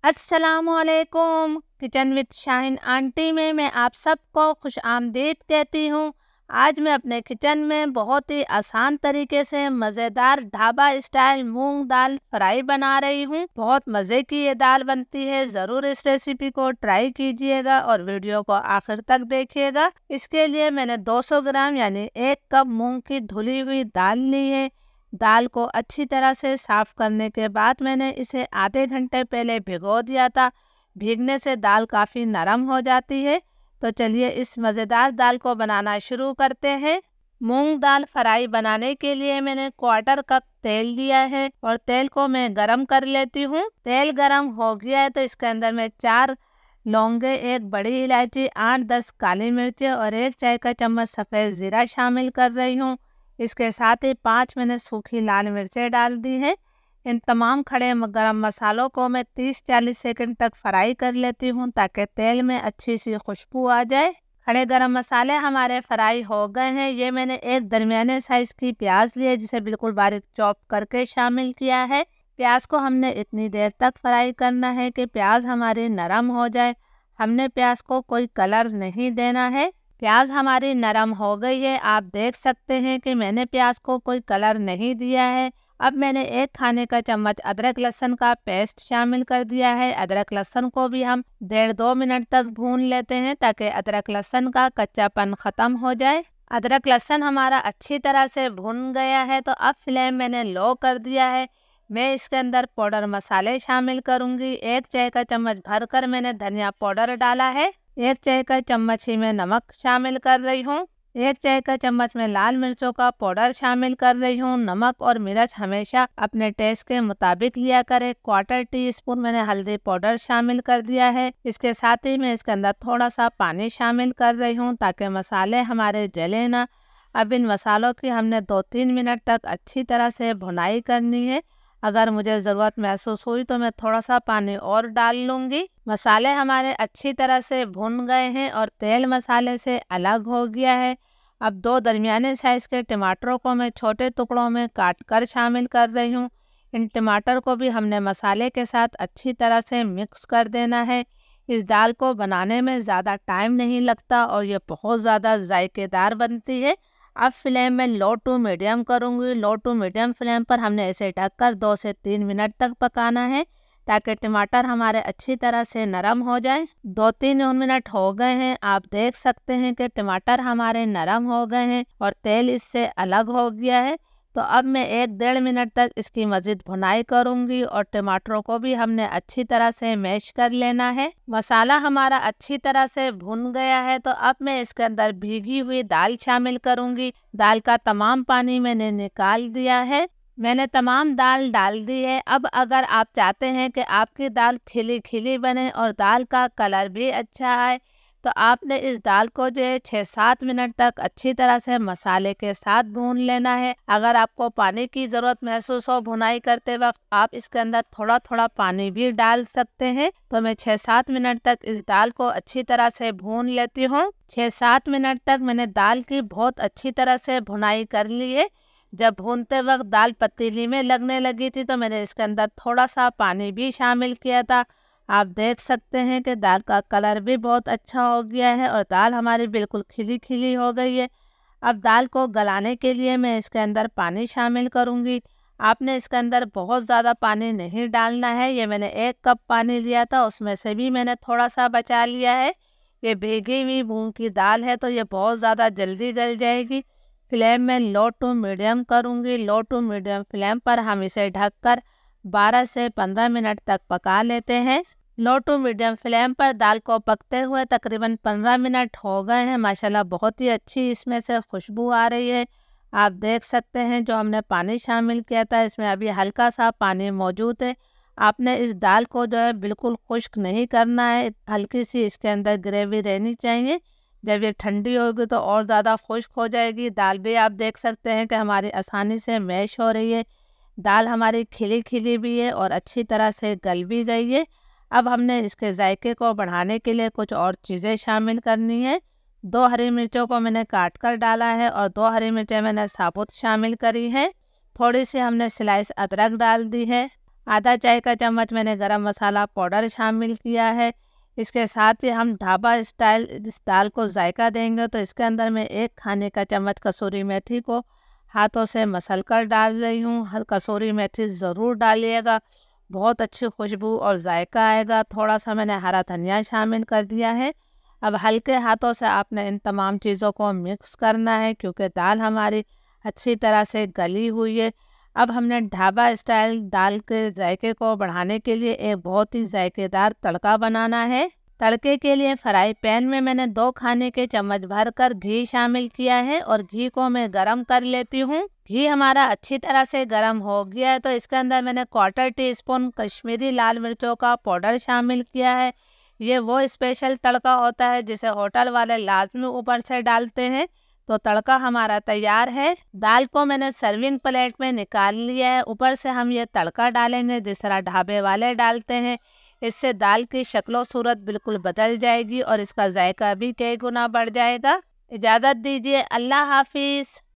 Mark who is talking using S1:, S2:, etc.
S1: अस्सलामुअलैकुम। Kitchen with Shaheen aunty में मैं आप सबको खुश आमदीद कहती हूँ। आज मैं अपने किचन में बहुत ही आसान तरीके से मज़ेदार ढाबा स्टाइल मूंग दाल फ्राई बना रही हूँ। बहुत मज़े की ये दाल बनती है। ज़रूर इस रेसिपी को ट्राई कीजिएगा और वीडियो को आखिर तक देखिएगा। इसके लिए मैंने 200 ग्राम यानी 1 कप मूंग की धुली हुई दाल ली है। दाल को अच्छी तरह से साफ करने के बाद मैंने इसे आधे घंटे पहले भिगो दिया था। भीगने से दाल काफ़ी नरम हो जाती है। तो चलिए इस मज़ेदार दाल को बनाना शुरू करते हैं। मूंग दाल फ्राई बनाने के लिए मैंने 1/4 कप तेल लिया है और तेल को मैं गरम कर लेती हूँ। तेल गरम हो गया है तो इसके अंदर मैं 4 लौंगे, 1 बड़ी इलायची, 8-10 काली मिर्चें और 1 चाय का चम्मच सफ़ेद ज़ीरा शामिल कर रही हूँ। इसके साथ ही 5 मैंने सूखी लाल मिर्चें डाल दी हैं। इन तमाम खड़े गरम मसालों को मैं 30-40 सेकंड तक फ्राई कर लेती हूँ ताकि तेल में अच्छी सी खुशबू आ जाए। खड़े गरम मसाले हमारे फ्राई हो गए हैं। ये मैंने एक दरमियाने साइज़ की प्याज ली है जिसे बिल्कुल बारीक चॉप करके शामिल किया है। प्याज को हमने इतनी देर तक फ्राई करना है कि प्याज हमारी नरम हो जाए। हमने प्याज को कोई कलर नहीं देना है। प्याज हमारी नरम हो गई है। आप देख सकते हैं कि मैंने प्याज को कोई कलर नहीं दिया है। अब मैंने 1 खाने का चम्मच अदरक लहसुन का पेस्ट शामिल कर दिया है। अदरक लहसुन को भी हम 1.5-2 मिनट तक भून लेते हैं ताकि अदरक लहसुन का कच्चापन ख़त्म हो जाए। अदरक लहसुन हमारा अच्छी तरह से भुन गया है तो अब फ्लेम मैंने लो कर दिया है। मैं इसके अंदर पाउडर मसाले शामिल करूँगी। 1 चाय का चम्मच भरकर मैंने धनिया पाउडर डाला है। 1 चाय का चम्मच ही मैं नमक शामिल कर रही हूँ। 1 चाय का चम्मच में लाल मिर्चों का पाउडर शामिल कर रही हूँ। नमक और मिर्च हमेशा अपने टेस्ट के मुताबिक लिया करें। 1/4 टीस्पून मैंने हल्दी पाउडर शामिल कर दिया है। इसके साथ ही मैं इसके अंदर थोड़ा सा पानी शामिल कर रही हूँ ताकि मसाले हमारे जले ना। अब इन मसालों की हमने 2-3 मिनट तक अच्छी तरह से भुनाई करनी है। अगर मुझे ज़रूरत महसूस हुई तो मैं थोड़ा सा पानी और डाल लूँगी। मसाले हमारे अच्छी तरह से भुन गए हैं और तेल मसाले से अलग हो गया है। अब 2 दरमियाने साइज़ के टमाटरों को मैं छोटे टुकड़ों में काट कर शामिल कर रही हूँ। इन टमाटर को भी हमने मसाले के साथ अच्छी तरह से मिक्स कर देना है। इस दाल को बनाने में ज़्यादा टाइम नहीं लगता और ये बहुत ज़्यादा जायकेदार बनती है। अब फ्लेम में लो टू मीडियम करूँगी। लो टू मीडियम फ्लेम पर हमने इसे ढककर 2 से 3 मिनट तक पकाना है ताकि टमाटर हमारे अच्छी तरह से नरम हो जाए। 2-3 मिनट हो गए हैं। आप देख सकते हैं कि टमाटर हमारे नरम हो गए हैं और तेल इससे अलग हो गया है। तो अब मैं 1-1.5 मिनट तक इसकी मज़ीद भुनाई करूंगी और टमाटरों को भी हमने अच्छी तरह से मैश कर लेना है। मसाला हमारा अच्छी तरह से भुन गया है तो अब मैं इसके अंदर भीगी हुई दाल शामिल करूंगी। दाल का तमाम पानी मैंने निकाल दिया है। मैंने तमाम दाल डाल दी है। अब अगर आप चाहते हैं कि आपकी दाल खिली खिली बने और दाल का कलर भी अच्छा आए तो आपने इस दाल को जो है 6-7 मिनट तक अच्छी तरह से मसाले के साथ भून लेना है। अगर आपको पानी की ज़रूरत महसूस हो भुनाई करते वक्त आप इसके अंदर थोड़ा थोड़ा पानी भी डाल सकते हैं। तो मैं 6-7 मिनट तक इस दाल को अच्छी तरह से भून लेती हूँ। 6-7 मिनट तक मैंने दाल की बहुत अच्छी तरह से भुनाई कर ली है। जब भूनते वक्त दाल पतीली में लगने लगी थी तो मैंने इसके अंदर थोड़ा सा पानी भी शामिल किया था। आप देख सकते हैं कि दाल का कलर भी बहुत अच्छा हो गया है और दाल हमारी बिल्कुल खिली खिली हो गई है। अब दाल को गलाने के लिए मैं इसके अंदर पानी शामिल करूंगी। आपने इसके अंदर बहुत ज़्यादा पानी नहीं डालना है। ये मैंने 1 कप पानी लिया था उसमें से भी मैंने थोड़ा सा बचा लिया है। ये भीगी हुई मूंग की दाल है तो ये बहुत ज़्यादा जल्दी गल जाएगी। फ्लेम में लो टू मीडियम करूंगी। लो टू मीडियम फ्लेम पर हम इसे ढककर 12 से 15 मिनट तक पका लेते हैं। लो टू मीडियम फ्लेम पर दाल को पकते हुए तकरीबन 15 मिनट हो गए हैं। माशाल्लाह बहुत ही अच्छी इसमें से खुशबू आ रही है। आप देख सकते हैं जो हमने पानी शामिल किया था इसमें अभी हल्का सा पानी मौजूद है। आपने इस दाल को जो है बिल्कुल खुश्क नहीं करना है। हल्की सी इसके अंदर ग्रेवी रहनी चाहिए। जब ये ठंडी होगी तो और ज़्यादा खुश्क हो जाएगी। दाल भी आप देख सकते हैं कि हमारी आसानी से मैश हो रही है। दाल हमारी खिली खिली भी है और अच्छी तरह से गल भी गई है। अब हमने इसके जायके को बढ़ाने के लिए कुछ और चीज़ें शामिल करनी है। 2 हरी मिर्चों को मैंने काट कर डाला है और 2 हरी मिर्चें मैंने साबुत शामिल करी हैं। थोड़ी सी हमने स्लाइस अदरक डाल दी है। आधा चाय का चम्मच मैंने गरम मसाला पाउडर शामिल किया है। इसके साथ ही हम ढाबा स्टाइल इस दाल को जायका देंगे, तो इसके अंदर मैं 1 खाने का चम्मच कसूरी मेथी को हाथों से मसल कर डाल रही हूँ। हर कसूरी मेथी ज़रूर डालिएगा, बहुत अच्छी खुशबू और जायका आएगा। थोड़ा सा मैंने हरा धनिया शामिल कर दिया है। अब हल्के हाथों से आपने इन तमाम चीज़ों को मिक्स करना है, क्योंकि दाल हमारी अच्छी तरह से गली हुई है। अब हमने ढाबा स्टाइल दाल के जायके को बढ़ाने के लिए एक बहुत ही जायकेदार तड़का बनाना है। तड़के के लिए फ्राई पैन में मैंने 2 खाने के चम्मच भरकर घी शामिल किया है और घी को मैं गरम कर लेती हूँ। घी हमारा अच्छी तरह से गरम हो गया है, तो इसके अंदर मैंने 1/4 टीस्पून कश्मीरी लाल मिर्चों का पाउडर शामिल किया है। ये वो स्पेशल तड़का होता है जिसे होटल वाले लाजमी ऊपर से डालते हैं। तो तड़का हमारा तैयार है। दाल को मैंने सर्विंग प्लेट में निकाल लिया है। ऊपर से हम ये तड़का डालेंगे जिस तरह ढाबे वाले डालते हैं। इससे दाल की शक्ल सूरत बिल्कुल बदल जाएगी और इसका जायका भी कई गुना बढ़ जाएगा। इजाज़त दीजिए, अल्लाह हाफिज़।